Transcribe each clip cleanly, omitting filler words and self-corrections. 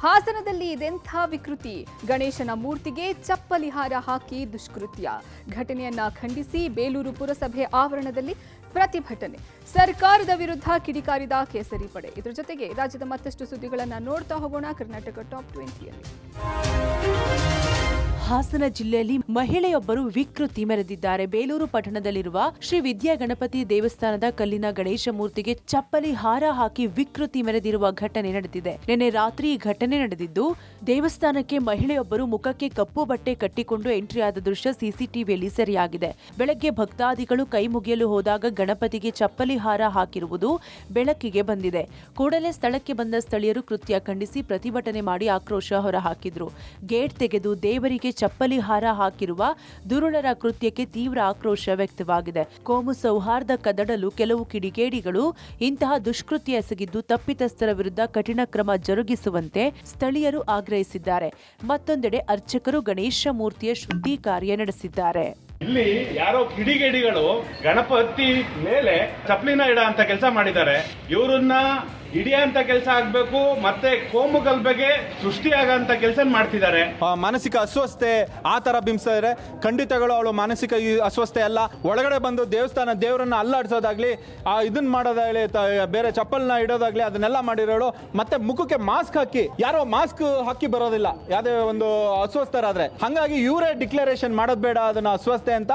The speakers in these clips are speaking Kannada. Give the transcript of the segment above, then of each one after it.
ಹಾಸನದಲ್ಲಿ ಇದೆಂಥ ವಿಕೃತಿ. ಗಣೇಶನ ಮೂರ್ತಿಗೆ ಚಪ್ಪಲಿ ಹಾರ ಹಾಕಿ ದುಷ್ಕೃತ್ಯ. ಘಟನೆಯನ್ನ ಖಂಡಿಸಿ ಬೇಲೂರು ಪುರಸಭೆ ಆವರಣದಲ್ಲಿ ಪ್ರತಿಭಟನೆ. ಸರ್ಕಾರದ ವಿರುದ್ಧ ಕಿಡಿಕಾರಿದ ಕೇಸರಿ ಪಡೆ. ಇದರ ಜೊತೆಗೆ ರಾಜ್ಯದ ಮತ್ತಷ್ಟು ಸುದ್ದಿಗಳನ್ನು ನೋಡ್ತಾ ಹೋಗೋಣ ಕರ್ನಾಟಕ ಟಾಪ್ 20ಯಲ್ಲಿ. ಹಾಸನ ಜಿಲ್ಲೆಯಲ್ಲಿ ಮಹಿಳೆಯೊಬ್ಬರು ವಿಕೃತಿ ಮೆರೆದಿದ್ದಾರೆ. ಬೇಲೂರು ಪಟ್ಟಣದಲ್ಲಿರುವ ಶ್ರೀ ವಿದ್ಯಾ ಗಣಪತಿ ದೇವಸ್ಥಾನದ ಕಲ್ಲಿನ ಗಣೇಶ ಮೂರ್ತಿಗೆ ಚಪ್ಪಲಿ ಹಾರ ಹಾಕಿ ವಿಕೃತಿ ಮೆರೆದಿರುವ ಘಟನೆ ನಡೆದಿದೆ. ನಿನ್ನೆ ರಾತ್ರಿ ಈ ಘಟನೆ ನಡೆದಿದ್ದು, ದೇವಸ್ಥಾನಕ್ಕೆ ಮಹಿಳೆಯೊಬ್ಬರು ಮುಖಕ್ಕೆ ಕಪ್ಪು ಬಟ್ಟೆ ಕಟ್ಟಿಕೊಂಡು ಎಂಟ್ರಿ ಆದ ದೃಶ್ಯ ಸಿಸಿಟಿವಿಯಲ್ಲಿ ಸೆರೆಯಾಗಿದೆ. ಬೆಳಗ್ಗೆ ಭಕ್ತಾದಿಗಳು ಕೈ ಮುಗಿಯಲು ಹೋದಾಗ ಗಣಪತಿಗೆ ಚಪ್ಪಲಿ ಹಾರ ಹಾಕಿರುವುದು ಬೆಳಕಿಗೆ ಬಂದಿದೆ. ಕೂಡಲೇ ಸ್ಥಳಕ್ಕೆ ಬಂದ ಸ್ಥಳೀಯರು ಕೃತ್ಯ ಖಂಡಿಸಿ ಪ್ರತಿಭಟನೆ ಮಾಡಿ ಆಕ್ರೋಶ ಹೊರಹಾಕಿದ್ರು. ಗೇಟ್ ತೆಗೆದು ದೇವರಿಗೆ ಚಪ್ಪಲಿ ಹಾರ ಹಾಕಿರುವ ದುರುಳರ ಕೃತ್ಯಕ್ಕೆ ತೀವ್ರ ಆಕ್ರೋಶ ವ್ಯಕ್ತವಾಗಿದೆ. ಕೋಮು ಸೌಹಾರ್ದ ಕದಡಲು ಕೆಲವು ಕಿಡಿಗೇಡಿಗಳು ಇಂತಹ ದುಷ್ಕೃತ್ಯ ಎಸಗಿದ್ದು, ತಪ್ಪಿತಸ್ಥರ ವಿರುದ್ಧ ಕಠಿಣ ಕ್ರಮ ಜರುಗಿಸುವಂತೆ ಸ್ಥಳೀಯರು ಆಗ್ರಹಿಸಿದ್ದಾರೆ. ಮತ್ತೊಂದೆಡೆ ಅರ್ಚಕರು ಗಣೇಶ ಮೂರ್ತಿಯ ಶುದ್ಧಿ ಕಾರ್ಯ ನಡೆಸಿದ್ದಾರೆ. ಇಲ್ಲಿ ಯಾರೋ ಕಿಡಿಗೇಡಿಗಳು ಗಣಪತಿ ಮೇಲೆ ಚಪ್ಪಲಿನ ಇಡ ಅಂತ ಕೆಲಸ ಮಾಡಿದ್ದಾರೆ. ಇವರನ್ನ ಹಿಡಿಯಂತ ಕೆಲಸ ಆಗ್ಬೇಕು, ಮತ್ತೆ ಕೋಮು ಗಲಭೆಗೆ ಸೃಷ್ಟಿಯಾಗಂತ ಕೆಲಸ ಮಾಡ್ತಿದ್ದಾರೆ. ಮಾನಸಿಕ ಅಸ್ವಸ್ಥತೆ ಆ ತರ ಬಿಂಬಿಸಿದ್ರೆ ಖಂಡಿತಗಳು ಅವಳು ಮಾನಸಿಕ ಅಸ್ವಸ್ಥತೆ ಅಲ್ಲ. ಒಳಗಡೆ ಬಂದು ದೇವರನ್ನ ಅಲ್ಲಾಡ್ಸೋದಾಗ್ಲಿ, ಇದನ್ನ ಮಾಡೋದಾಗ್ಲಿ, ಬೇರೆ ಚಪ್ಪಲ್ನ ಇಡೋದಾಗ್ಲಿ ಅದನ್ನೆಲ್ಲ ಮಾಡಿರೋಳು. ಮತ್ತೆ ಮುಖಕ್ಕೆ ಮಾಸ್ಕ್ ಹಾಕಿ, ಯಾರೋ ಮಾಸ್ಕ್ ಹಾಕಿ ಬರೋದಿಲ್ಲ ಯಾವುದೇ ಒಂದು ಅಸ್ವಸ್ಥರಾದ್ರೆ. ಹಂಗಾಗಿ ಇವರೇ ಡಿಕ್ಲರೇಷನ್ ಮಾಡೋದ್ ಬೇಡ ಅದನ್ನ ಅಸ್ವಸ್ಥತೆ ಅಂತ.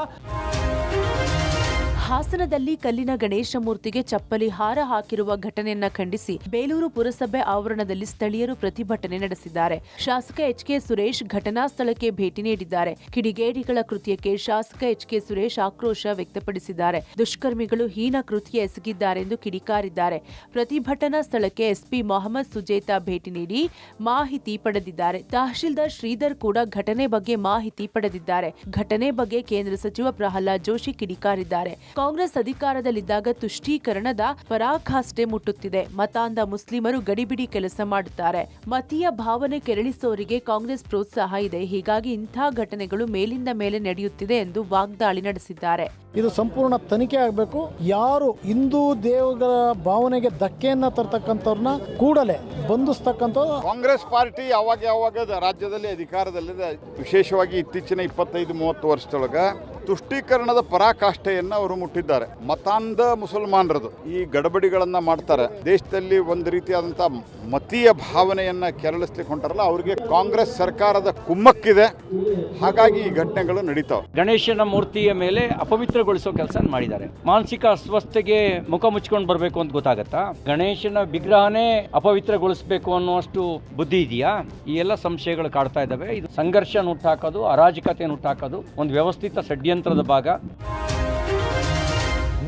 ಹಾಸನದಲ್ಲಿ ಕಲ್ಲಿನ ಗಣೇಶ ಮೂರ್ತಿಗೆ ಚಪ್ಪಲಿ ಹಾರ ಹಾಕಿರುವ ಘಟನೆಯನ್ನ ಖಂಡಿಸಿ ಬೇಲೂರು ಪುರಸಭೆ ಆವರಣದಲ್ಲಿ ಸ್ಥಳೀಯರು ಪ್ರತಿಭಟನೆ ನಡೆಸಿದ್ದಾರೆ. ಶಾಸಕ ಎಚ್.ಕೆ. ಸುರೇಶ್ ಘಟನಾ ಸ್ಥಳಕ್ಕೆ ಭೇಟಿ ನೀಡಿದ್ದಾರೆ. ಕಿಡಿಗೇಡಿಗಳ ಕೃತ್ಯಕ್ಕೆ ಶಾಸಕ ಎಚ್.ಕೆ. ಸುರೇಶ್ ಆಕ್ರೋಶ ವ್ಯಕ್ತಪಡಿಸಿದ್ದಾರೆ. ದುಷ್ಕರ್ಮಿಗಳು ಹೀನ ಕೃತ್ಯ ಎಸಗಿದ್ದಾರೆಂದು ಕಿಡಿಕಾರಿದ್ದಾರೆ. ಪ್ರತಿಭಟನಾ ಸ್ಥಳಕ್ಕೆ ಎಸ್ಪಿ ಮೊಹಮ್ಮದ್ ಸುಜೇತಾ ಭೇಟಿ ನೀಡಿ ಮಾಹಿತಿ ಪಡೆದಿದ್ದಾರೆ. ತಹಶೀಲ್ದಾರ್ ಶ್ರೀಧರ್ ಕೂಡ ಘಟನೆ ಬಗ್ಗೆ ಮಾಹಿತಿ ಪಡೆದಿದ್ದಾರೆ. ಘಟನೆ ಬಗ್ಗೆ ಕೇಂದ್ರ ಸಚಿವ ಪ್ರಹ್ಲಾದ್ ಜೋಶಿ ಕಿಡಿಕಾರಿದ್ದಾರೆ. ಕಾಂಗ್ರೆಸ್ ಅಧಿಕಾರದಲ್ಲಿದ್ದಾಗ ತುಷ್ಟೀಕರಣದ ಪರಾಕಾಷ್ಠೆ ಮುಟ್ಟುತ್ತಿದೆ. ಮತಾಂಧ ಮುಸ್ಲಿಮರು ಗಡಿಬಿಡಿ ಕೆಲಸ ಮಾಡುತ್ತಾರೆ. ಮತೀಯ ಭಾವನೆ ಕೆರಳಿಸೋರಿಗೆ ಕಾಂಗ್ರೆಸ್ ಪ್ರೋತ್ಸಾಹ ಇದೆ. ಹೀಗಾಗಿ ಇಂಥ ಘಟನೆಗಳು ಮೇಲಿಂದ ಮೇಲೆ ನಡೆಯುತ್ತಿದೆ ಎಂದು ವಾಗ್ದಾಳಿ ನಡೆಸಿದ್ದಾರೆ. ಇದು ಸಂಪೂರ್ಣ ತನಿಖೆ ಆಗಬೇಕು. ಯಾರು ಹಿಂದೂ ದೇವರ ಭಾವನೆಗೆ ಧಕ್ಕೆಯನ್ನ ತರ್ತಕ್ಕಂಥವ್ರನ್ನ ಕೂಡಲೇ ಬಂಧಿಸ್ತಕ್ಕಂಥ. ಕಾಂಗ್ರೆಸ್ ಪಾರ್ಟಿ ಯಾವಾಗ ರಾಜ್ಯದಲ್ಲಿ ಅಧಿಕಾರದಲ್ಲಿದೆ, ವಿಶೇಷವಾಗಿ ಇತ್ತೀಚಿನ 25-30 ವರ್ಷದೊಳಗ ತುಷ್ಟೀಕರಣದ ಪರಾಕಾಷ್ಠೆಯನ್ನು ಅವರು ಮುಟ್ಟಿದ್ದಾರೆ. ಮತಾಂಧ ಮುಸಲ್ಮಾನರದು ಈ ಗಡಬಡಿಗಳನ್ನ ಮಾಡ್ತಾರೆ. ದೇಶದಲ್ಲಿ ಒಂದು ರೀತಿಯಾದಂಥ ಮತೀಯ ಭಾವನೆಯನ್ನ ಕೆರಳಿಸ್ಲಿಕ್ಕೆ ಹೊಂಟಾರಲ್ಲ, ಅವರಿಗೆ ಕಾಂಗ್ರೆಸ್ ಸರ್ಕಾರದ ಕುಮ್ಮಕ್ಕಿದೆ. ಹಾಗಾಗಿ ಈ ಘಟನೆಗಳು ನಡೀತಾವೆ. ಗಣೇಶನ ಮೂರ್ತಿಯ ಮೇಲೆ ಅಪವಿತ್ರಗೊಳಿಸೋ ಕೆಲಸ ಮಾಡಿದ್ದಾರೆ. ಮಾನಸಿಕ ಅಸ್ವಸ್ಥತೆಗೆ ಮುಖ ಮುಚ್ಕೊಂಡು ಬರಬೇಕು ಅಂತ ಗೊತ್ತಾಗತ್ತಾ? ಗಣೇಶನ ವಿಗ್ರಹನೇ ಅಪವಿತ್ರಗೊಳಿಸಬೇಕು ಅನ್ನುವಷ್ಟು ಬುದ್ಧಿ ಇದೆಯಾ? ಈ ಎಲ್ಲ ಸಂಶಯಗಳು ಕಾಡ್ತಾ ಇದ್ದಾವೆ. ಇದು ಸಂಘರ್ಷ ಹುಟ್ಟಾಕೋದು, ಅರಾಜಕತೆಯನ್ನು ಹುಟ್ಟಾಕೋದು ಒಂದು ವ್ಯವಸ್ಥಿತ ಷಡ್ಯಂತ್ರದ ಭಾಗ.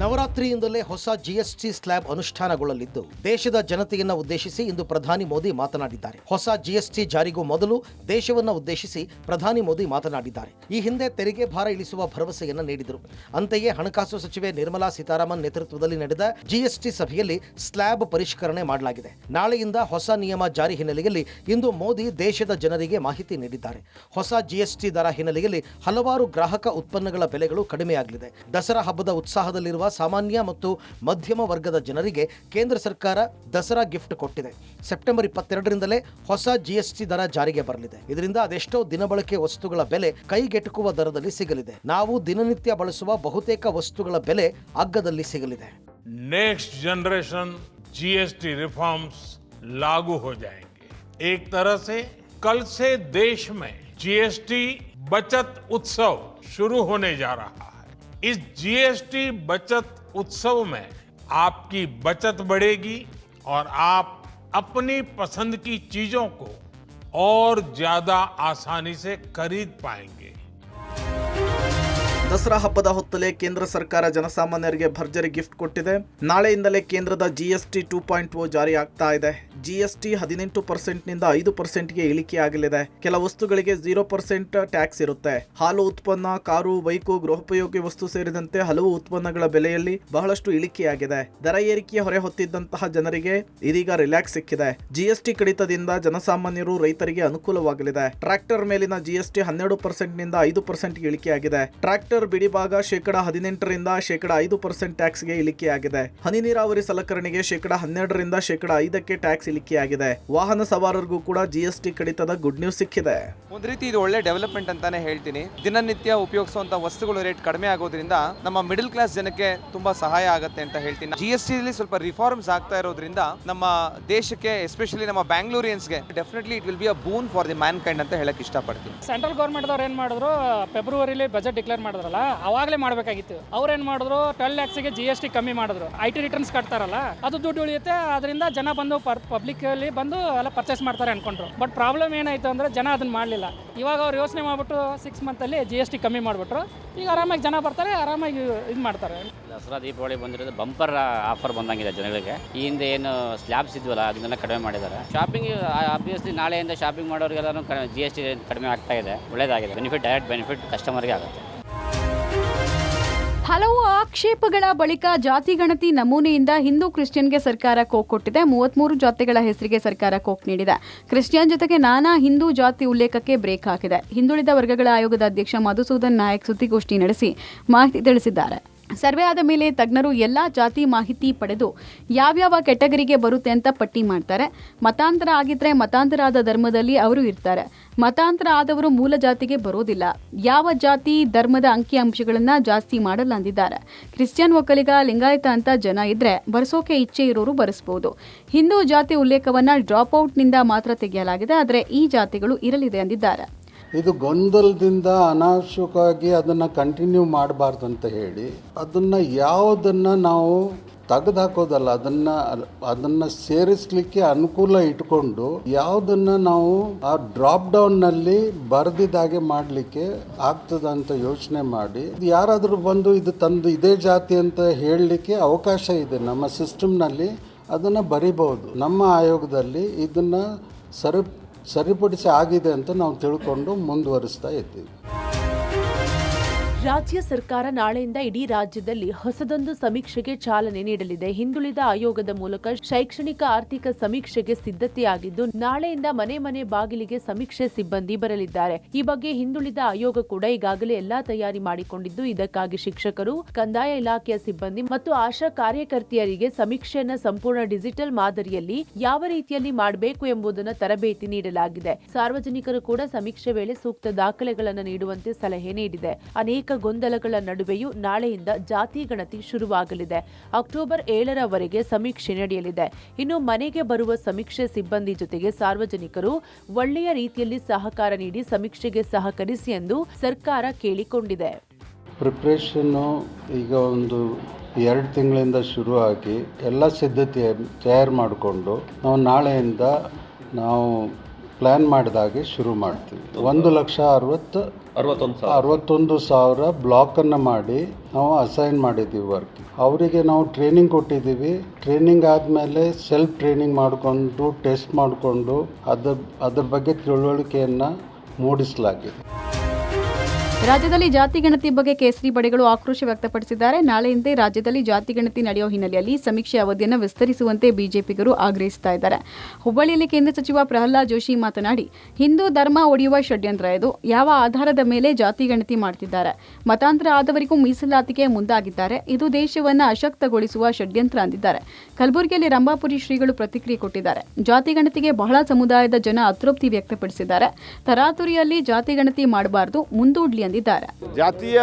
ನವರಾತ್ರಿಯಿಂದಲೇ ಹೊಸ ಜಿಎಸ್ಟಿ ಸ್ಲ್ಯಾಬ್ ಅನುಷ್ಠಾನಗೊಳ್ಳಲಿದ್ದು, ದೇಶದ ಜನತೆಯನ್ನ ಉದ್ದೇಶಿಸಿ ಇಂದು ಪ್ರಧಾನಿ ಮೋದಿ ಮಾತನಾಡಿದ್ದಾರೆ. ಹೊಸ ಜಿಎಸ್ಟಿ ಜಾರಿಗೂ ಮೊದಲು ದೇಶವನ್ನ ಉದ್ದೇಶಿಸಿ ಪ್ರಧಾನಿ ಮೋದಿ ಮಾತನಾಡಿದ್ದಾರೆ. ಈ ಹಿಂದೆ ತೆರಿಗೆ ಭಾರ ಇಳಿಸುವ ಭರವಸೆಯನ್ನ ನೀಡಿದರು. ಅಂತೆಯೇ ಹಣಕಾಸು ಸಚಿವೆ ನಿರ್ಮಲಾ ಸೀತಾರಾಮನ್ ನೇತೃತ್ವದಲ್ಲಿ ನಡೆದ ಜಿಎಸ್ಟಿ ಸಭೆಯಲ್ಲಿ ಸ್ಲ್ಯಾಬ್ ಪರಿಷ್ಕರಣೆ ಮಾಡಲಾಗಿದೆ. ನಾಳೆಯಿಂದ ಹೊಸ ನಿಯಮ ಜಾರಿ ಹಿನ್ನೆಲೆಯಲ್ಲಿ ಇಂದು ಮೋದಿ ದೇಶದ ಜನರಿಗೆ ಮಾಹಿತಿ ನೀಡಿದ್ದಾರೆ. ಹೊಸ ಜಿಎಸ್ಟಿ ದರ ಹಿನ್ನೆಲೆಯಲ್ಲಿ ಹಲವಾರು ಗ್ರಾಹಕ ಉತ್ಪನ್ನಗಳ ಬೆಲೆಗಳು ಕಡಿಮೆಯಾಗಲಿದೆ. ದಸರಾ ಹಬ್ಬದ ಉತ್ಸಾಹದಲ್ಲಿರುವ ಸಾಮಾನ್ಯ ಮತ್ತು ಮಧ್ಯಮ ವರ್ಗದ ಜನರಿಗೆ ಕೇಂದ್ರ ಸರ್ಕಾರ ದಸರಾ ಗಿಫ್ಟ್ ಕೊಟ್ಟಿದೆ. ಸೆಪ್ಟೆಂಬರ್ 22ರಿಂದಲೇ ಹೊಸ ಜಿಎಸ್ಟಿ ದರ ಜಾರಿಗೆ ಬರಲಿದೆ. ಇದರಿಂದ ಅದೆಷ್ಟೋ ದಿನಬಳಕೆ ವಸ್ತುಗಳ ಬೆಲೆ ಕೈಗೆಟುಕುವ ದರದಲ್ಲಿ ಸಿಗಲಿದೆ. ನಾವು ದಿನನಿತ್ಯ ಬಳಸುವ ಬಹುತೇಕ ವಸ್ತುಗಳ ಬೆಲೆ ಅಗ್ಗದಲ್ಲಿ ಸಿಗಲಿದೆ. नेक्स्ट जनरेशन जीएसटी रिफॉर्म्स लागू हो जाएंगे. एक तरह से कल से देश में जीएसटी बचत उत्सव शुरू होने जा रहा है. इस जीएसटी बचत उत्सव में आपकी बचत बढ़ेगी और आप अपनी पसंद की चीजों को और ज्यादा आसानी से खरीद पाएंगे. ದಸರಾ ಹಬ್ಬದ ಹೊತ್ತಲೇ ಕೇಂದ್ರ ಸರ್ಕಾರ ಜನಸಾಮಾನ್ಯರಿಗೆ ಭರ್ಜರಿ ಗಿಫ್ಟ್ ಕೊಟ್ಟಿದೆ. ನಾಳೆಯಿಂದಲೇ ಕೇಂದ್ರದ ಜಿಎಸ್ಟಿ 2.0 ಜಾರಿ ಆಗ್ತಾ ಇದೆ. ಜಿಎಸ್ಟಿ 18%ನಿಂದ 5%ಗೆ ಇಳಿಕೆಯಾಗಲಿದೆ. ಕೆಲ ವಸ್ತುಗಳಿಗೆ 0% ಟ್ಯಾಕ್ಸ್ ಇರುತ್ತೆ. ಹಾಲು ಉತ್ಪನ್ನ, ಕಾರು, ಬೈಕು, ಗೃಹೋಪಯೋಗಿ ವಸ್ತು ಸೇರಿದಂತೆ ಹಲವು ಉತ್ಪನ್ನಗಳ ಬೆಲೆಯಲ್ಲಿ ಬಹಳಷ್ಟು ಇಳಿಕೆಯಾಗಿದೆ. ದರ ಏರಿಕೆಯ ಹೊರೆ ಹೊತ್ತಿದ್ದಂತಹ ಜನರಿಗೆ ಇದೀಗ ರಿಲ್ಯಾಕ್ಸ್ ಸಿಕ್ಕಿದೆ. ಜಿಎಸ್ಟಿ ಕಡಿತದಿಂದ ಜನಸಾಮಾನ್ಯರು, ರೈತರಿಗೆ ಅನುಕೂಲವಾಗಲಿದೆ. ಟ್ರ್ಯಾಕ್ಟರ್ ಮೇಲಿನ ಜಿಎಸ್ಟಿ 12%ನಿಂದ 5%ಗೆ ಇಳಿಕೆಯಾಗಿದೆ. ಟ್ರ್ಯಾಕ್ಟರ್ ಟೂ-ವೀಲರ್ ಬಿಡಿಭಾಗ ಶೇಕಡ 18% ಶೇಕಡ 5% ಟ್ಯಾಕ್ಸ್ಗೆ ಇಳಿಕೆಯಾಗಿದೆ. ಹನಿ ನೀರಾವರಿ ಸಲಕರಣೆಗೆ ಶೇಕಡ 12% ಶೇಕಡ 5% ಟ್ಯಾಕ್ಸ್ ಇಳಿಕೆಯಾಗಿದೆ. ವಾಹನ ಸವಾರರಿಗೂ ಕೂಡ GST ಕಡಿತದ ಗುಡ್ ನ್ಯೂಸ್ ಸಿಕ್ಕಿದೆ. ಒಂದು ರೀತಿ ಇದು ಒಳ್ಳೆ ಡೆವಲಪ್ಮೆಂಟ್ ಅಂತಾನೆ ಹೇಳ್ತೀನಿ. ದಿನನಿತ್ಯ ಉಪಯೋಗಿಸುವಂತ ವಸ್ತುಗಳು ರೇಟ್ ಕಡಿಮೆ ಆಗೋದ್ರಿಂದ ನಮ್ಮ ಮಿಡಲ್ ಕ್ಲಾಸ್ ಜನಕ್ಕೆ ತುಂಬಾ ಸಹಾಯ ಆಗುತ್ತೆ ಅಂತ ಹೇಳ್ತೀನಿ. GST ಅಲ್ಲಿ ಸ್ವಲ್ಪ ರಿಫಾರ್ಮ್ಸ್ ಆಗ್ತಾ ಇರೋದ್ರಿಂದ ನಮ್ಮ ದೇಶಕ್ಕೆ, ಎಸ್ಪೆಷಲಿ ನಮ್ಮ ಬ್ಯಾಂಗ್ಳೂರಿಯನ್ಸ್ಗೆ definitely it will be a boon for the mankind ಅಂತ ಹೇಳಕ್ ಇಷ್ಟಪಡ್ತೀನಿ. ಸೆಂಟ್ರಲ್ ಗೌರ್ಮೆಂಟ್ ಅವ್ರು ಏನ್ ಮಾಡಿದ್ರು, ಫೆಬ್ರವರಿಲಿ ಬಜೆಟ್ ಡಿಕ್ಲೇರ್ ಮಾಡಿದ್ರಲ್ಲ, ಅವಾಗಲೇ ಮಾಡಬೇಕಾಗಿತ್ತು. ಅವ್ರು ಏನ್ ಮಾಡಿದ್ರು, 12 lakhsಗೆ GST ಕಮ್ಮಿ ಮಾಡಿದ್ರು. IT ರಿಟರ್ನ್ಸ್ ಕಟ್ತಾರಲ್ಲ, ಅದು ದುಡ್ಡು ಉಳಿಯುತ್ತೆ. ಅದರಿಂದ ಜನ ಬಂದು ಪಬ್ಲಿಕ್ ಅಲ್ಲಿ ಬಂದು ಎಲ್ಲ ಪರ್ಚೇಸ್ ಮಾಡ್ತಾರೆ ಅನ್ಕೊಂಡ್ರು. ಬಟ್ ಪ್ರಾಬ್ಲಮ್ ಏನಾಯ್ತು ಅಂದ್ರೆ ಜನ ಅದನ್ನ ಮಾಡಲಿಲ್ಲ. ಇವಾಗ ಅವ್ರು ಯೋಚನೆ ಮಾಡ್ಬಿಟ್ಟು 6 month ಅಲ್ಲಿ GST ಕಮ್ಮಿ ಮಾಡಿಬಿಟ್ರು. ಈಗ ಆರಾಮಾಗಿ ಜನ ಬರ್ತಾರೆ, ಆರಾಮಾಗಿ ಇದು ಮಾಡ್ತಾರೆ. ದಸರಾ ದೀಪಾವಳಿ ಬಂದಿರೋದು ಬಂಪರ್ ಆಫರ್ ಬಂದಂಗಿದೆ ಜನಗಳಿಗೆ. ಈ ಹಿಂದೆ ಏನು ಸ್ಲ್ಯಾಬ್ಸ್ ಇದ್ವಲ್ಲ ಅದನ್ನೆಲ್ಲ ಕಡಿಮೆ ಮಾಡಿದ್ದಾರೆ. ಶಾಪಿಂಗ್ ಆಬ್ವಿಯಸ್ಲಿ ನಾಳೆಯಿಂದ ಶಾಪಿಂಗ್ ಮಾಡೋರಿಗೆಲ್ಲರೂ GST ಕಡಿಮೆ ಆಗ್ತಾ ಇದೆ. ಒಳ್ಳೆಯದಾಗಿದೆ. ಬೆನಿಫಿಟ್, ಡೈರೆಕ್ಟ್ ಬೆನಿಫಿಟ್ ಕಸ್ಟಮರ್ಗೆ ಆಗುತ್ತೆ. ಹಲವು ಆಕ್ಷೇಪಗಳ ಬಳಿಕ ಜಾತಿ ಗಣತಿ ನಮೂನೆಯಿಂದ ಹಿಂದೂ ಕ್ರಿಶ್ಚಿಯನ್ಗೆ ಸರ್ಕಾರ ಕೋಕ್ ಕೊಟ್ಟಿದೆ. 33 ಜಾತಿಗಳ ಹೆಸರಿಗೆ ಸರ್ಕಾರ ಕೋಕ್ ನೀಡಿದೆ. ಕ್ರಿಶ್ಚಿಯನ್ ಜೊತೆಗೆ ನಾನಾ ಹಿಂದೂ ಜಾತಿ ಉಲ್ಲೇಖಕ್ಕೆ ಬ್ರೇಕ್ ಹಾಕಿದೆ. ಹಿಂದುಳಿದ ವರ್ಗಗಳ ಆಯೋಗದ ಅಧ್ಯಕ್ಷ ಮಧುಸೂದನ್ ನಾಯಕ್ ಸುದ್ದಿಗೋಷ್ಠಿ ನಡೆಸಿ ಮಾಹಿತಿ ತಿಳಿಸಿದ್ದಾರೆ. ಸರ್ವೆ ಆದ ಮೇಲೆ ತಜ್ಞರು ಎಲ್ಲ ಜಾತಿ ಮಾಹಿತಿ ಪಡೆದು ಯಾವ್ಯಾವ ಕೆಟಗರಿಗೆ ಬರುತ್ತೆ ಅಂತ ಪಟ್ಟಿ ಮಾಡ್ತಾರೆ. ಮತಾಂತರ ಆಗಿದ್ರೆ ಮತಾಂತರ ಆದ ಧರ್ಮದಲ್ಲಿ ಅವರು ಇರ್ತಾರೆ. ಮತಾಂತರ ಆದವರು ಮೂಲ ಜಾತಿಗೆ ಬರೋದಿಲ್ಲ. ಯಾವ ಜಾತಿ ಧರ್ಮದ ಅಂಕಿಅಂಶಗಳನ್ನು ಜಾಸ್ತಿ ಮಾಡಲ್ಲ ಅಂದಿದ್ದಾರೆ. ಕ್ರಿಶ್ಚಿಯನ್, ಒಕ್ಕಲಿಗ, ಲಿಂಗಾಯತ ಅಂತ ಜನ ಇದ್ರೆ ಬರ್ಸೋಕೆ ಇಚ್ಛೆ ಇರೋರು ಬರೆಸಬಹುದು. ಹಿಂದೂ ಜಾತಿ ಉಲ್ಲೇಖವನ್ನು ಡ್ರಾಪ್ ಔಟ್ನಿಂದ ಮಾತ್ರ ತೆಗೆಯಲಾಗಿದೆ. ಆದರೆ ಈ ಜಾತಿಗಳು ಇರಲಿದೆ ಅಂದಿದ್ದಾರೆ. ಇದು ಗೊಂದಲದಿಂದ ಅನಾವಶ್ಯಕವಾಗಿ ಅದನ್ನು ಕಂಟಿನ್ಯೂ ಮಾಡಬಾರ್ದು ಅಂತ ಹೇಳಿ ಅದನ್ನು ಯಾವುದನ್ನು ನಾವು ತೆಗೆದುಹಾಕೋದಲ್ಲ, ಅದನ್ನು ಸೇರಿಸಲಿಕ್ಕೆ ಅನುಕೂಲ ಇಟ್ಕೊಂಡು ಯಾವುದನ್ನು ನಾವು ಆ ಡ್ರಾಪ್ ಡೌನ್ನಲ್ಲಿ ಬರೆದಿದ್ದಾಗೆ ಮಾಡಲಿಕ್ಕೆ ಆಗ್ತದಂತ ಯೋಚನೆ ಮಾಡಿ ಯಾರಾದರೂ ಬಂದು ಇದು ತಂದು ಇದೇ ಜಾತಿ ಅಂತ ಹೇಳಲಿಕ್ಕೆ ಅವಕಾಶ ಇದೆ. ನಮ್ಮ ಸಿಸ್ಟಮ್ನಲ್ಲಿ ಅದನ್ನು ಬರಿಬಹುದು. ನಮ್ಮ ಆಯೋಗದಲ್ಲಿ ಇದನ್ನು ಸರಿಪಡಿಸಿ ಆಗಿದೆ ಅಂತ ನಾವು ತಿಳ್ಕೊಂಡು ಮುಂದುವರಿಸ್ತಾ ಇದ್ದೀವಿ. ರಾಜ್ಯ ಸರ್ಕಾರ ನಾಳೆಯಿಂದ ಇಡೀ ರಾಜ್ಯದಲ್ಲಿ ಹೊಸದೊಂದು ಸಮೀಕ್ಷೆಗೆ ಚಾಲನೆ ನೀಡಲಿದೆ. ಹಿಂದುಳಿದ ಆಯೋಗದ ಮೂಲಕ ಶೈಕ್ಷಣಿಕ ಆರ್ಥಿಕ ಸಮೀಕ್ಷೆಗೆ ಸಿದ್ಧತೆಯಾಗಿದ್ದು, ನಾಳೆಯಿಂದ ಮನೆ ಮನೆ ಬಾಗಿಲಿಗೆ ಸಮೀಕ್ಷೆ ಸಿಬ್ಬಂದಿ ಬರಲಿದ್ದಾರೆ. ಈ ಬಗ್ಗೆ ಹಿಂದುಳಿದ ಆಯೋಗ ಕೂಡ ಈಗಾಗಲೇ ಎಲ್ಲಾ ತಯಾರಿ ಮಾಡಿಕೊಂಡಿದ್ದು, ಇದಕ್ಕಾಗಿ ಶಿಕ್ಷಕರು, ಕಂದಾಯ ಇಲಾಖೆಯ ಸಿಬ್ಬಂದಿ ಮತ್ತು ಆಶಾ ಕಾರ್ಯಕರ್ತೆಯರಿಗೆ ಸಮೀಕ್ಷೆಯನ್ನ ಸಂಪೂರ್ಣ ಡಿಜಿಟಲ್ ಮಾದರಿಯಲ್ಲಿ ಯಾವ ರೀತಿಯಲ್ಲಿ ಮಾಡಬೇಕು ಎಂಬುದನ್ನು ತರಬೇತಿ ನೀಡಲಾಗಿದೆ. ಸಾರ್ವಜನಿಕರು ಕೂಡ ಸಮೀಕ್ಷೆ ವೇಳೆ ಸೂಕ್ತ ದಾಖಲೆಗಳನ್ನು ನೀಡುವಂತೆ ಸಲಹೆ ನೀಡಿದೆ. ಅನೇಕ ಗೊಂದಲಗಳ ನಡುವೆಯೂ ನಾಳೆಯಿಂದ ಜಾತಿ ಗಣತಿ ಶುರುವಾಗಲಿದೆ. ಅಕ್ಟೋಬರ್ 7ರವರೆಗೆ ಸಮೀಕ್ಷೆ ನಡೆಯಲಿದೆ. ಇನ್ನು ಮನೆಗೆ ಬರುವ ಸಮೀಕ್ಷೆ ಸಿಬ್ಬಂದಿ ಜೊತೆಗೆ ಸಾರ್ವಜನಿಕರು ಒಳ್ಳೆಯ ರೀತಿಯಲ್ಲಿ ಸಹಕಾರ ನೀಡಿ ಸಮೀಕ್ಷೆಗೆ ಸಹಕರಿಸಿ ಎಂದು ಸರ್ಕಾರ ಕೇಳಿಕೊಂಡಿದೆ. ಪ್ರಿಪ್ರೇಷನ್ನು ಈಗ ಒಂದು 2 ತಿಂಗಳಿಂದ ಶುರುವಾಗಿ ಎಲ್ಲ ಸಿದ್ಧತೆ ತಯಾರು ಮಾಡಿಕೊಂಡು ನಾವು ನಾಳೆಯಿಂದ ನಾವು ಪ್ಲ್ಯಾನ್ ಮಾಡಿದಾಗೆ ಶುರು ಮಾಡ್ತೀವಿ. 1,61,000 ಬ್ಲಾಕನ್ನು ಮಾಡಿ ನಾವು ಅಸೈನ್ ಮಾಡಿದ್ದೀವಿ ವರ್ಕ್. ಅವರಿಗೆ ನಾವು ಟ್ರೈನಿಂಗ್ ಕೊಟ್ಟಿದ್ದೀವಿ. ಟ್ರೈನಿಂಗ್ ಆದಮೇಲೆ ಸೆಲ್ಫ್ ಟ್ರೈನಿಂಗ್ ಮಾಡಿಕೊಂಡು ಟೆಸ್ಟ್ ಮಾಡಿಕೊಂಡು ಅದ್ರ ಬಗ್ಗೆ ತಿಳುವಳಿಕೆಯನ್ನು ಮೂಡಿಸಲಾಗಿದೆ. ರಾಜ್ಯದಲ್ಲಿ ಜಾತಿ ಗಣತಿ ಬಗ್ಗೆ ಕೇಸರಿ ಪಡೆಗಳು ಆಕ್ರೋಶ ವ್ಯಕ್ತಪಡಿಸಿದ್ದಾರೆ. ನಾಳೆಯಿಂದ ರಾಜ್ಯದಲ್ಲಿ ಜಾತಿ ಗಣತಿ ನಡೆಯುವ ಹಿನ್ನೆಲೆಯಲ್ಲಿ ಸಮೀಕ್ಷೆ ಅವಧಿಯನ್ನು ವಿಸ್ತರಿಸುವಂತೆ ಬಿಜೆಪಿಗರು ಆಗ್ರಹಿಸ್ತಾ ಇದ್ದಾರೆ. ಹುಬ್ಬಳ್ಳಿಯಲ್ಲಿ ಕೇಂದ್ರ ಸಚಿವ ಪ್ರಹ್ಲಾದ್ ಜೋಶಿ ಮಾತನಾಡಿ, ಹಿಂದೂ ಧರ್ಮ ಒಡೆಯುವ ಷಡ್ಯಂತ್ರ ಇದು. ಯಾವ ಆಧಾರದ ಮೇಲೆ ಜಾತಿ ಗಣತಿ ಮಾಡ್ತಿದ್ದಾರೆ? ಮತಾಂತರ ಆದವರಿಗೂ ಮೀಸಲಾತಿಗೆ ಮುಂದಾಗಿದ್ದಾರೆ. ಇದು ದೇಶವನ್ನು ಅಶಕ್ತಗೊಳಿಸುವ ಷಡ್ಯಂತ್ರ ಅಂದಿದ್ದಾರೆ. ಕಲಬುರಗಿಯಲ್ಲಿ ರಂಭಾಪುರಿ ಶ್ರೀಗಳು ಪ್ರತಿಕ್ರಿಯೆ ಕೊಟ್ಟಿದ್ದಾರೆ. ಜಾತಿ ಗಣತಿಗೆ ಬಹಳ ಸಮುದಾಯದ ಜನ ಅತೃಪ್ತಿ ವ್ಯಕ್ತಪಡಿಸಿದ್ದಾರೆ. ತರಾತುರಿಯಲ್ಲಿ ಜಾತಿ ಗಣತಿ ಮಾಡಬಾರದು, ಮುಂದೂಡ್ಲಿ ಅಂದಿದ್ದಾರೆ. ಜಾತಿಯ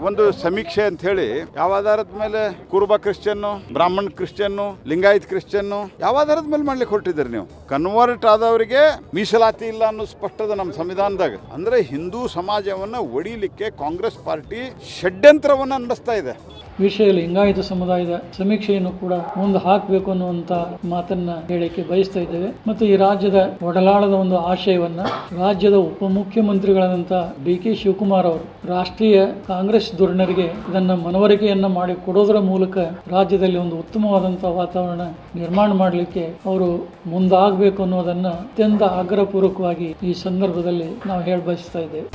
ಒಂದು ಸಮೀಕ್ಷೆ ಅಂತ ಹೇಳಿ ಯಾವ ಆಧಾರದ ಮೇಲೆ ಕುರುಬ ಕ್ರಿಶ್ಚಿಯನ್ನು, ಬ್ರಾಹ್ಮಣ್ ಕ್ರಿಶ್ಚಿಯನ್ನು, ಲಿಂಗಾಯತ್ ಕ್ರಿಶ್ಚಿಯನ್ನು ಯಾವ ಆಧಾರದ ಮೇಲೆ ಮಾಡ್ಲಿಕ್ಕೆ ಹೊರಟಿದ್ದೀರಿ ನೀವು? ಕನ್ವರ್ಟ್ ಆದವರಿಗೆ ಮೀಸಲಾತಿ ಇಲ್ಲ ಅನ್ನೋ ಸ್ಪಷ್ಟದ ನಮ್ಮ ಸಂವಿಧಾನದಾಗ. ಅಂದ್ರೆ ಹಿಂದೂ ಸಮಾಜವನ್ನ ಒಡಿಲಿಕ್ಕೆ ಕಾಂಗ್ರೆಸ್ ಪಾರ್ಟಿ ಷಡ್ಯಂತ್ರವನ್ನ ನಡೆಸ್ತಾ ಇದೆ. ವಿಷಯ ಲಿಂಗಾಯತ ಸಮುದಾಯದ ಸಮೀಕ್ಷೆಯನ್ನು ಕೂಡ ಮುಂದೆ ಹಾಕಬೇಕು ಅನ್ನುವಂತ ಮಾತನ್ನ ಹೇಳಿಕೆ ಬಯಸ್ತಾ ಇದ್ದೇವೆ. ಮತ್ತು ಈ ರಾಜ್ಯದ ಒಡಲಾಳದ ಒಂದು ಆಶಯವನ್ನ ರಾಜ್ಯದ ಉಪಮುಖ್ಯಮಂತ್ರಿಗಳಾದಂಥ DK ಶಿವಕುಮಾರ್ ಅವರು ರಾಷ್ಟ್ರೀಯ ಕಾಂಗ್ರೆಸ್ ಧುರೀಣರಿಗೆ ಇದನ್ನ ಮನವರಿಕೆಯನ್ನ ಮಾಡಿ ಕೊಡೋದರ ಮೂಲಕ ರಾಜ್ಯದಲ್ಲಿ ಒಂದು ಉತ್ತಮವಾದಂತಹ ವಾತಾವರಣ ನಿರ್ಮಾಣ ಮಾಡಲಿಕ್ಕೆ ಅವರು ಮುಂದಾಗಬೇಕು ಅನ್ನೋದನ್ನ ಅತ್ಯಂತ ಆಗ್ರಹಪೂರ್ವಕವಾಗಿ ಈ ಸಂದರ್ಭದಲ್ಲಿ ನಾವು ಹೇಳಿ ಬಯಸ್ತಾ ಇದ್ದೇವೆ.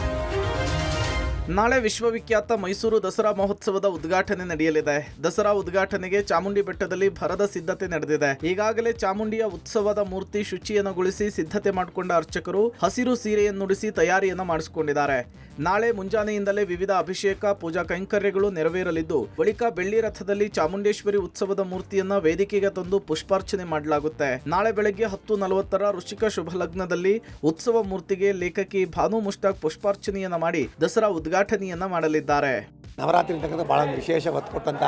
ನಾಳೆ ವಿಶ್ವವಿಖ್ಯಾತ ಮೈಸೂರು ದಸರಾ ಮಹೋತ್ಸವದ ಉದ್ಘಾಟನೆ ನಡೆಯಲಿದೆ. ದಸರಾ ಉದ್ಘಾಟನೆಗೆ ಚಾಮುಂಡಿ ಬೆಟ್ಟದಲ್ಲಿ ಭರದ ಸಿದ್ಧತೆ ನಡೆದಿದೆ. ಈಗಾಗಲೇ ಚಾಮುಂಡಿಯ ಉತ್ಸವದ ಮೂರ್ತಿ ಶುಚಿಯನ್ನುಗೊಳಿಸಿ ಸಿದ್ಧತೆ ಮಾಡಿಕೊಂಡ ಅರ್ಚಕರು ಹಸಿರು ಸೀರೆಯನ್ನುಡಿಸಿ ತಯಾರಿಯನ್ನ ಮಾಡಿಸಿಕೊಂಡಿದ್ದಾರೆ. ನಾಳೆ ಮುಂಜಾನೆಯಿಂದಲೇ ವಿವಿಧ ಅಭಿಷೇಕ ಪೂಜಾ ಕೈಂಕರ್ಯಗಳು ನೆರವೇರಲಿದ್ದು, ಬಳಿಕ ಬೆಳ್ಳಿ ರಥದಲ್ಲಿ ಚಾಮುಂಡೇಶ್ವರಿ ಉತ್ಸವದ ಮೂರ್ತಿಯನ್ನ ವೇದಿಕೆಗೆ ತಂದು ಪುಷ್ಪಾರ್ಚನೆ ಮಾಡಲಾಗುತ್ತೆ. ನಾಳೆ ಬೆಳಗ್ಗೆ 10:40 ಋಷಿಕ ಶುಭ ಲಗ್ನದಲ್ಲಿ ಉತ್ಸವ ಮೂರ್ತಿಗೆ ಲೇಖಕಿ ಭಾನು ಮುಷ್ತಾಕ್ ಪುಷ್ಪಾರ್ಚನೆಯನ್ನ ಮಾಡಿ ದಸರಾ ಉದ್ಘಾಟನೆಯನ್ನ ಮಾಡಲಿದ್ದಾರೆ. ನವರಾತ್ರಿ ಅಂತಕ್ಕಂಥ ಭಾಳ ವಿಶೇಷ ಒತ್ತು ಕೊಟ್ಟಂಥ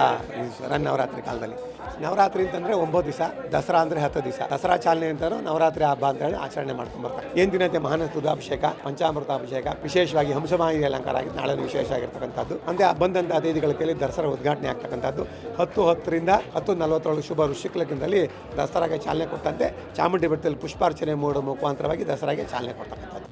ನವರಾತ್ರಿ ಕಾಲದಲ್ಲಿ. ನವರಾತ್ರಿ ಅಂತಂದರೆ 9 ದಿವಸ, ದಸರಾ ಅಂದರೆ 10 ದಿವಸ. ದಸರಾ ಚಾಲನೆ ಅಂತಲೂ ನವರಾತ್ರಿ ಹಬ್ಬ ಅಂತ ಹೇಳಿ ಆಚರಣೆ ಮಾಡ್ಕೊಂಡ್ಬರ್ತಾರೆ. ಏನು ದಿನತೆ ಮಹಾನಸ್ತುದಾಭಿಷೇಕ, ಪಂಚಾಮೃತ ಅಭಿಷೇಕ, ವಿಶೇಷವಾಗಿ ಹಂಸಮಾಯಿ ಅಲಂಕಾರ ಆಗಿ ನಾಳೆ ವಿಶೇಷ ಆಗಿರ್ತಕ್ಕಂಥದ್ದು. ಅಂದರೆ ಬಂದಂಥ ಅತಿಥಿಗಳ ಕೈಲಿ ದಸರಾ ಉದ್ಘಾಟನೆ ಆಗ್ತಕ್ಕಂಥದ್ದು. 10:10ರಿಂದ 10:40 ಶುಭ ಋಷಿಕಲಗ್ನದಲ್ಲಿ ದಸರಾಗೆ ಚಾಲನೆ ಕೊಟ್ಟಂತೆ ಚಾಮುಂಡಿ ಬೆಟ್ಟದಲ್ಲಿ ಪುಷ್ಪಾರ್ಚನೆ ಮಾಡೋ ಮುಖಾಂತರವಾಗಿ ದಸರಾಗೆ ಚಾಲನೆ ಕೊಡ್ತಕ್ಕಂಥದ್ದು.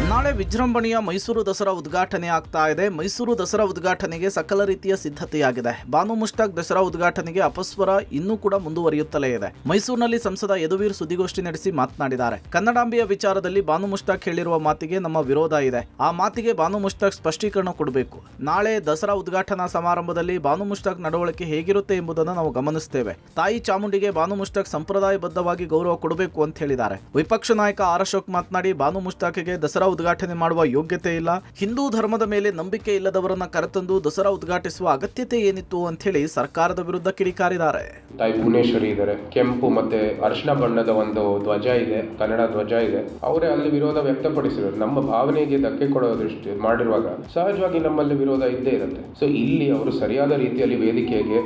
ನಾಳೆ ವಿಜೃಂಭಣೆಯ ಮೈಸೂರು ದಸರಾ ಉದ್ಘಾಟನೆ ಆಗ್ತಾ ಇದೆ. ಮೈಸೂರು ದಸರಾ ಉದ್ಘಾಟನೆಗೆ ಸಕಲ ರೀತಿಯ ಸಿದ್ಧತೆಯಾಗಿದೆ. ಭಾನು ಮುಷ್ತಾಕ್ ದಸರಾ ಉದ್ಘಾಟನೆಗೆ ಅಪಸ್ವರ ಇನ್ನೂ ಕೂಡ ಮುಂದುವರಿಯುತ್ತಲೇ ಇದೆ. ಮೈಸೂರಿನಲ್ಲಿ ಸಂಸದ ಯದುವೀರ್ ಸುದ್ದಿಗೋಷ್ಠಿ ನಡೆಸಿ ಮಾತನಾಡಿದ್ದಾರೆ. ಕನ್ನಡಾಂಬೆಯ ವಿಚಾರದಲ್ಲಿ ಭಾನು ಮುಷ್ತಾಕ್ ಹೇಳಿರುವ ಮಾತಿಗೆ ನಮ್ಮ ವಿರೋಧ ಇದೆ. ಆ ಮಾತಿಗೆ ಭಾನು ಮುಷ್ತಾಕ್ ಸ್ಪಷ್ಟೀಕರಣ ಕೊಡಬೇಕು. ನಾಳೆ ದಸರಾ ಉದ್ಘಾಟನಾ ಸಮಾರಂಭದಲ್ಲಿ ಭಾನು ಮುಷ್ತಾಕ್ ನಡವಳಿಕೆ ಹೇಗಿರುತ್ತೆ ಎಂಬುದನ್ನು ನಾವು ಗಮನಿಸುತ್ತೇವೆ. ತಾಯಿ ಚಾಮುಂಡಿಗೆ ಭಾನು ಮುಷ್ತಾಕ್ ಸಂಪ್ರದಾಯಬದ್ಧವಾಗಿ ಗೌರವ ಕೊಡಬೇಕು ಅಂತ ಹೇಳಿದ್ದಾರೆ. ವಿಪಕ್ಷ ನಾಯಕ ಆರ್ ಅಶೋಕ್ ಮಾತನಾಡಿ, ಭಾನು ಮುಷ್ತಾಕ್ಗೆ ದಸರಾ ಉದ್ಘಾಟನೆ ಮಾಡುವ ಯೋಗ್ಯತೆ ಇಲ್ಲ, ಹಿಂದೂ ಧರ್ಮದ ಮೇಲೆ ನಂಬಿಕೆ ಇಲ್ಲದವರನ್ನ ಕರೆತಂದು ದಸರಾ ಉದ್ಘಾಟಿಸುವ ಅಗತ್ಯತೆ ಏನಿತ್ತು ಅಂತ ಹೇಳಿ ಸರ್ಕಾರದ ವಿರುದ್ಧ ಕಿಡಿಕಾರಿದ್ದಾರೆ. ತಾಯಿ ಭುವನೇಶ್ವರಿ ಇದ್ದಾರೆ, ಕೆಂಪು ಮತ್ತೆ ಅರಿಶಿನ ಬಣ್ಣದ ಒಂದು ಧ್ವಜ ಇದೆ, ಕನ್ನಡ ಧ್ವಜ ಇದೆ. ಅವರೇ ಅಲ್ಲಿ ವಿರೋಧ ವ್ಯಕ್ತಪಡಿಸಿದ್ರು. ನಮ್ಮ ಭಾವನೆಗೆ ಧಕ್ಕೆ ಕೊಡೋ ದೃಷ್ಟಿ ಮಾಡಿರುವಾಗ ಸಹಜವಾಗಿ ನಮ್ಮಲ್ಲಿ ವಿರೋಧ ಇದ್ದೇ ಇರುತ್ತೆ. ಸೊ ಇಲ್ಲಿ ಅವರು ಸರಿಯಾದ ರೀತಿಯಲ್ಲಿ ವೇದಿಕೆಗೆ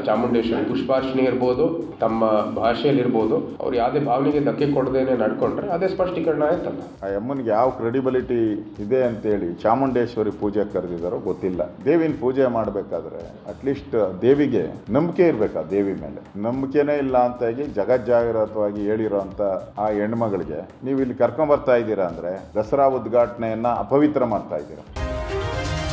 ಚಾಮುಂಡೇಶ್ವರಿ ಪುಷ್ಪಾರ್ಚನೆ ಇರ್ಬೋದು, ತಮ್ಮ ಭಾಷೆಯಲ್ಲಿ ಇರ್ಬೋದು, ಅವ್ರು ಯಾವುದೇ ಭಾವನೆಗೆ ಧಕ್ಕೆ ಕೊಡದೇನೆ ನಡ್ಕೊಂಡ್ರೆ ಅದೇ ಸ್ಪಷ್ಟೀಕರಣ ಆಯ್ತಲ್ಲ. ಆ ಅಮ್ಮನಿಗೆ ಯಾವ ಕ್ರೆಡಿಬಿಲಿಟಿ ಇದೆ ಅಂತೇಳಿ ಚಾಮುಂಡೇಶ್ವರಿ ಪೂಜೆ ಕರೆದಿದ್ದಾರೋ ಗೊತ್ತಿಲ್ಲ. ದೇವಿನ ಪೂಜೆ ಮಾಡಬೇಕಾದ್ರೆ ಅಟ್ಲೀಸ್ಟ್ ದೇವಿಗೆ ನಂಬಿಕೆ ಇರಬೇಕಾ? ದೇವಿ ಮೇಲೆ ನಂಬಿಕೆನೇ ಇಲ್ಲ ಅಂತ ಜಗಜ್ಜಾಗೃತವಾಗಿ ಹೇಳಿರೋಂಥ ಆ ಹೆಣ್ಮಗಳಿಗೆ ನೀವು ಇಲ್ಲಿ ಕರ್ಕೊಂಡ್ ಬರ್ತಾ ಇದ್ದೀರಾ ಅಂದ್ರೆ ದಸರಾ ಉದ್ಘಾಟನೆಯನ್ನ ಅಪವಿತ್ರ ಮಾಡ್ತಾ ಇದ್ದೀರಾ.